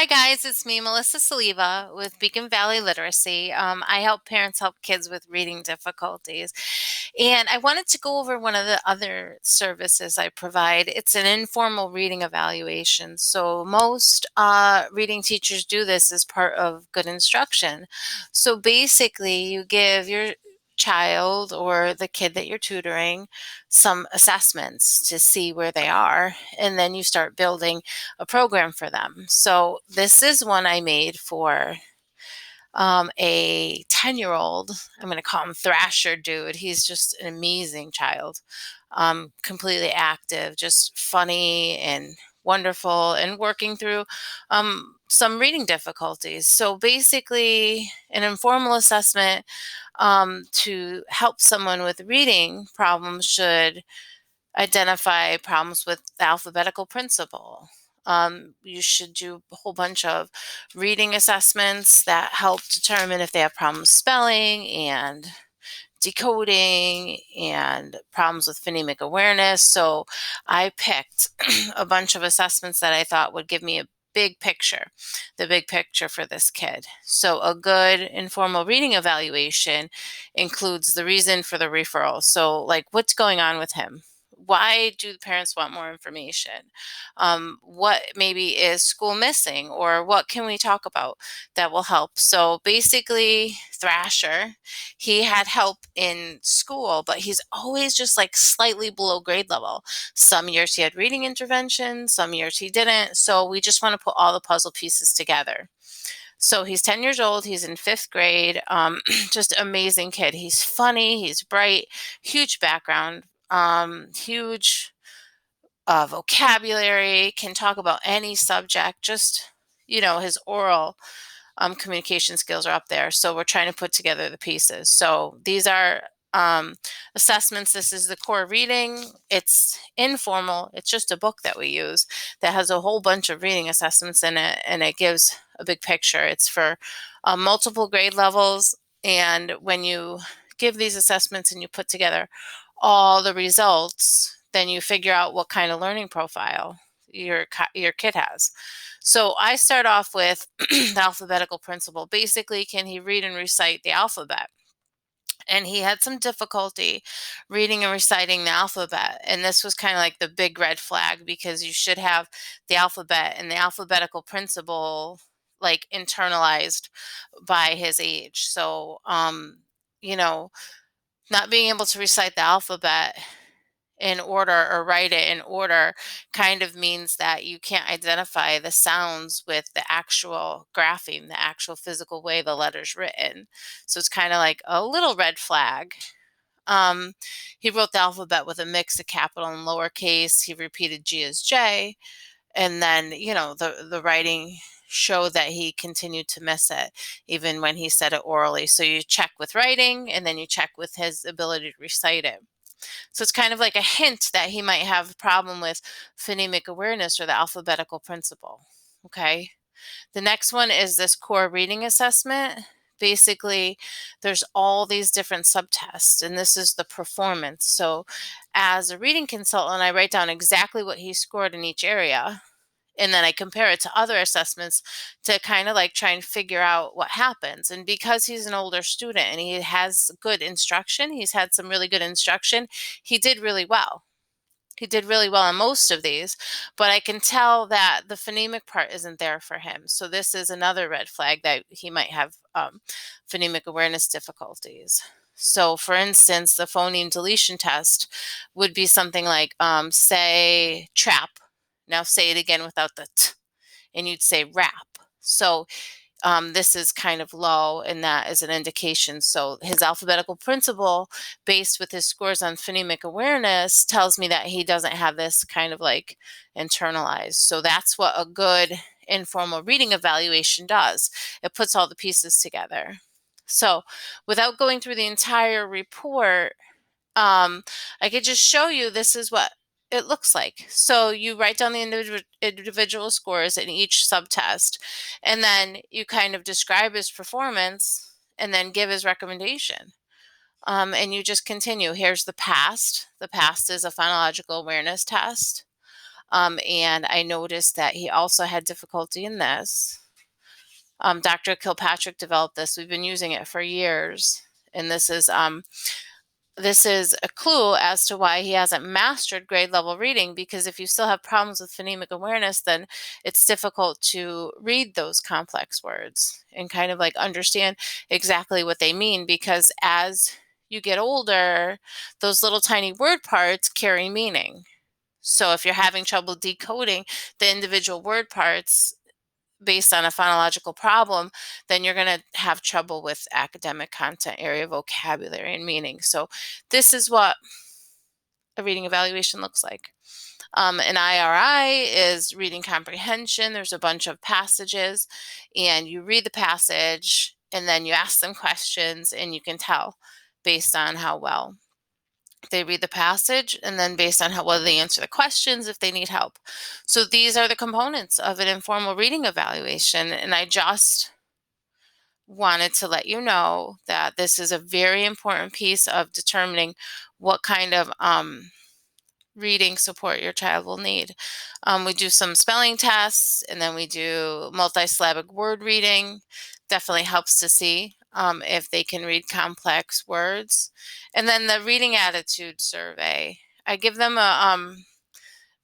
Hi, guys. It's me, Melissa Saliva with Beacon Valley Literacy. I help parents help kids with reading difficulties. And I wanted to go over one of the other services I provide. It's an informal reading evaluation. So, most reading teachers do this as part of good instruction. So, basically, you give your child or the kid that you're tutoring some assessments to see where they are, and then you start building a program for them. So this is one I made for a 10-year-old. I'm going to call him Thrasher Dude. He's just an amazing child, completely active, just funny and wonderful, and working through some reading difficulties. So basically, an informal assessment to help someone with reading problems should identify problems with the alphabetical principle. You should do a whole bunch of reading assessments that help determine if they have problems spelling and decoding and problems with phonemic awareness. So I picked a bunch of assessments that I thought would give me a the big picture for this kid. So a good informal reading evaluation includes the reason for the referral. So, like, what's going on with him? Why do the parents want more information? What maybe is school missing, or what can we talk about that will help? So basically, Thrasher, he had help in school, but he's always just like slightly below grade level. Some years he had reading intervention, some years he didn't. So we just want to put all the puzzle pieces together. So he's 10 years old, he's in fifth grade, just amazing kid. He's funny, he's bright, huge background, huge vocabulary, can talk about any subject, just, his oral communication skills are up there. So we're trying to put together the pieces. So these are assessments. This is the core reading. It's informal. It's just a book that we use that has a whole bunch of reading assessments in it, and it gives a big picture. It's for multiple grade levels. And when you give these assessments and you put together all the results, then you figure out what kind of learning profile your kid has. So I start off with the alphabetical principle. Basically, can he read and recite the alphabet? And he had some difficulty reading and reciting the alphabet. And this was kind of like the big red flag, because you should have the alphabet and the alphabetical principle like internalized by his age. So, you know, not being able to recite the alphabet in order or write it in order kind of means that you can't identify the sounds with the actual grapheme, the actual physical way the letter's written. So it's kind of like a little red flag. Um, he wrote the alphabet with a mix of capital and lowercase. He repeated G as J, and then the writing showed that he continued to miss it even when he said it orally. So you check with writing, and then you check with his ability to recite it. So it's kind of like a hint that he might have a problem with phonemic awareness or the alphabetical principle. Okay. The next one is this core reading assessment. Basically, there's all these different subtests, and this is the performance. So, as a reading consultant, I write down exactly what he scored in each area, and then I compare it to other assessments to kind of like try and figure out what happens. And because he's an older student and he has good instruction, he's had some really good instruction, he did really well. He did really well on most of these, but I can tell that the phonemic part isn't there for him. So this is another red flag that he might have phonemic awareness difficulties. So, for instance, the phoneme deletion test would be something like, say, trap. Now say it again without the t, and you'd say rap. So this is kind of low, and that is an indication. So his alphabetical principle, based with his scores on phonemic awareness, tells me that he doesn't have this kind of like internalized. So that's what a good informal reading evaluation does. It puts all the pieces together. So without going through the entire report, I could just show you this is what it looks like. So you write down the individual scores in each subtest, and then you kind of describe his performance and then give his recommendation. And you just continue. Here's the past. The past is a phonological awareness test. And I noticed that he also had difficulty in this. Dr. Kilpatrick developed this. We've been using it for years. And this is a clue as to why he hasn't mastered grade level reading, because if you still have problems with phonemic awareness, then it's difficult to read those complex words and kind of like understand exactly what they mean, because as you get older, those little tiny word parts carry meaning. So if you're having trouble decoding the individual word parts based on a phonological problem, then you're going to have trouble with academic content area vocabulary and meaning. So this is what a reading evaluation looks like. An IRI is reading comprehension. There's a bunch of passages, and you read the passage, and then you ask them questions, and you can tell based on how well they read the passage, and then based on how well they answer the questions if they need help. So these are the components of an informal reading evaluation, and I just wanted to let you know that this is a very important piece of determining what kind of reading support your child will need. We do some spelling tests, and then we do multisyllabic word reading. Definitely helps to see if they can read complex words. And then the reading attitude survey. I give them a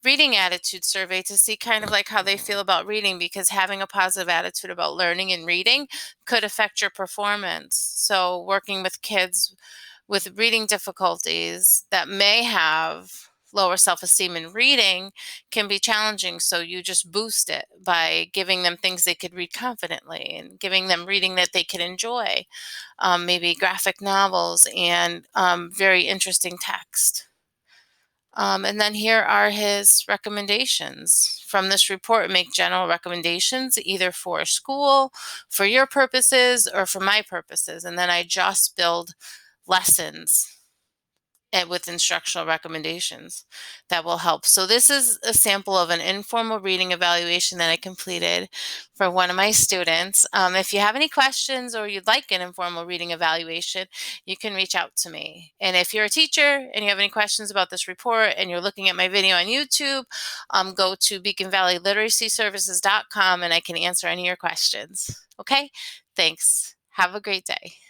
reading attitude survey to see kind of like how they feel about reading, because having a positive attitude about learning and reading could affect your performance. So working with kids with reading difficulties that may have lower self-esteem in reading can be challenging. So you just boost it by giving them things they could read confidently and giving them reading that they could enjoy, maybe graphic novels and very interesting text. And then here are his recommendations. From this report, make general recommendations either for school, for your purposes, or for my purposes. And then I just build lessons and with instructional recommendations that will help. So this is a sample of an informal reading evaluation that I completed for one of my students. If you have any questions or you'd like an informal reading evaluation, you can reach out to me. And if you're a teacher and you have any questions about this report and you're looking at my video on YouTube, go to beaconvalleyliteracyservices.com and I can answer any of your questions. Okay, thanks. Have a great day.